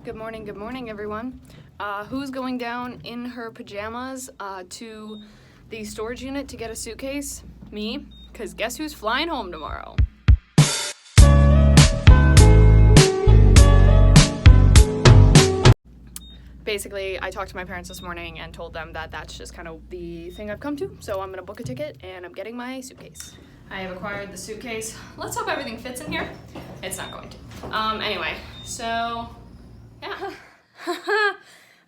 Good morning, everyone. Who's going down in her pajamas to the storage unit to get a suitcase? Me, because guess who's flying home tomorrow? Basically, I talked to my parents this morning and told them that that's just kind of the thing I've come to, so I'm gonna book a ticket and I'm getting my suitcase. I have acquired the suitcase. Let's hope everything fits in here. It's not going to. Anyway, so, yeah.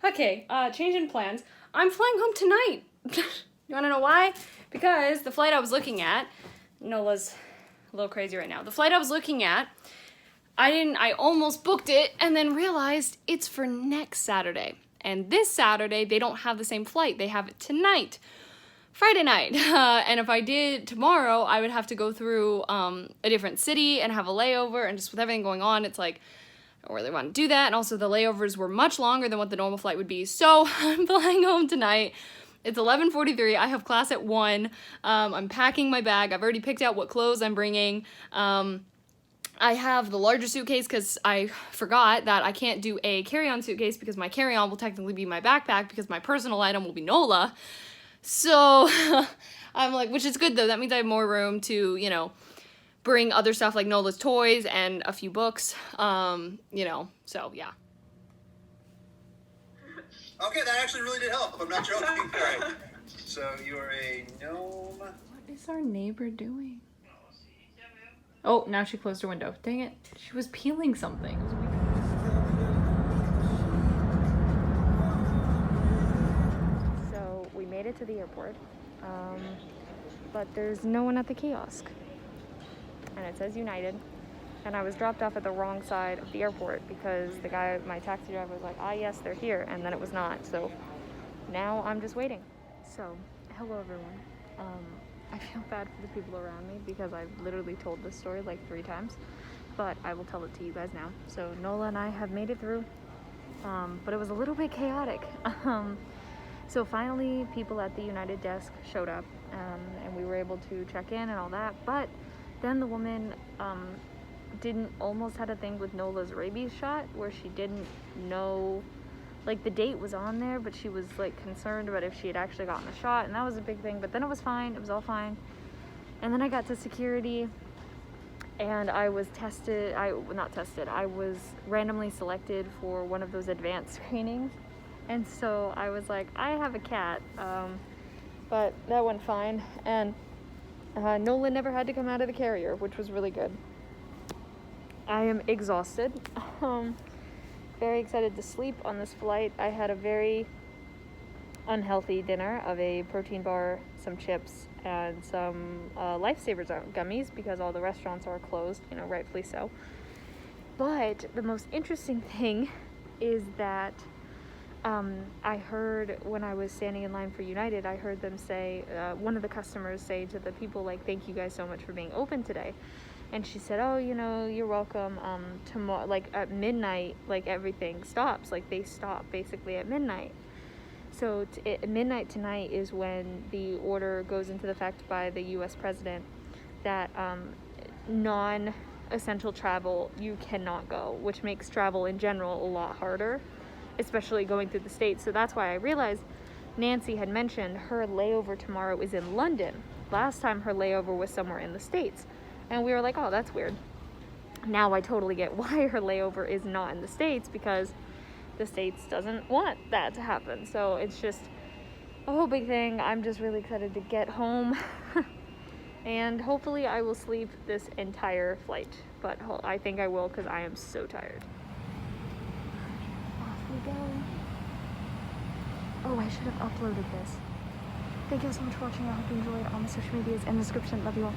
Okay, changing plans. I'm flying home tonight. You wanna know why? Because the flight I was looking at, Nola's a little crazy right now. The flight I was looking at, I almost booked it and then realized it's for next Saturday. And this Saturday, they don't have the same flight. They have it tonight, Friday night. And if I did tomorrow, I would have to go through a different city and have a layover. And just with everything going on, it's like, I don't really want to do that. And also the layovers were much longer than what the normal flight would be. So I'm flying home tonight. It's 11:43. I have class at 1. I'm packing my bag. I've already picked out what clothes I'm bringing. I have the larger suitcase because I forgot that I can't do a carry-on suitcase because my carry-on will technically be my backpack because my personal item will be Nola. So I'm like, which is good though. That means I have more room to, you know, bring other stuff like Nola's toys and a few books, you know, so yeah. Okay, that actually really did help. I'm not joking. All right. So you are a gnome. What is our neighbor doing? Oh, now she closed her window. Dang it. She was peeling something. So we made it to the airport, but there's no one at the kiosk. And it says United. And I was dropped off at the wrong side of the airport because the guy, my taxi driver, was like, ah, yes, they're here. And then it was not. So now I'm just waiting. So, hello, everyone. I feel bad for the people around me because I've literally told this story like 3 times, but I will tell it to you guys now. So Nola and I have made it through, but it was a little bit chaotic. So finally people at the United desk showed up, and we were able to check in and all that, but then the woman almost had a thing with Nola's rabies shot where she didn't know, like the date was on there, but she was like concerned about if she had actually gotten the shot, and that was a big thing. But then it was fine, it was all fine. And then I got to security and I was tested, I was randomly selected for one of those advanced screenings. And so I was like, I have a cat, but that went fine. And Nola never had to come out of the carrier, which was really good. I am exhausted. Very excited to sleep on this flight. I had a very unhealthy dinner of a protein bar, some chips, and some Lifesavers gummies because all the restaurants are closed, you know, rightfully so. But the most interesting thing is that I heard when I was standing in line for United, I heard them say, one of the customers say to the people, like, thank you guys so much for being open today. And she said, oh, you know, you're welcome. Tomorrow, like at midnight, like everything stops. Like they stop basically at midnight. So at midnight tonight is when the order goes into effect by the U.S. president that non-essential travel, you cannot go, which makes travel in general a lot harder, especially going through the States. So that's why I realized Nancy had mentioned her layover tomorrow is in London. Last time her layover was somewhere in the States. And we were like, oh, that's weird. Now I totally get why her layover is not in the States, because the States doesn't want that to happen. So it's just a whole big thing. I'm just really excited to get home. And hopefully I will sleep this entire flight. But I think I will because I am so tired. Off we go. Oh, I should have uploaded this. Thank you so much for watching. I hope you enjoyed. All my social medias in the description. Love you all.